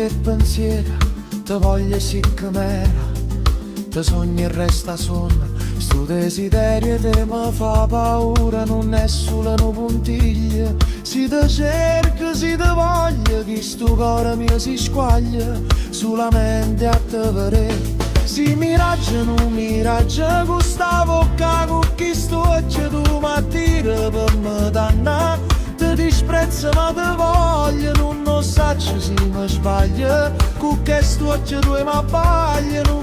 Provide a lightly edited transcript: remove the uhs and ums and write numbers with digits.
te penziere, te voglio sì chimera, te sogn e resta suonn. Sto desiderio te mi fa paura, non è solo un puntiglio. Si te cerco, si te voglio, che sto cuore mio si squaglia, solamente a te vedè. Si miraggio, non miraggio, questa vocca con chist'uocchie tu m'attiri per me dannà. Te disprezzo ma te voglio, non saccio se mi sbaglio, con chist'uocchie tu m'abbaglio.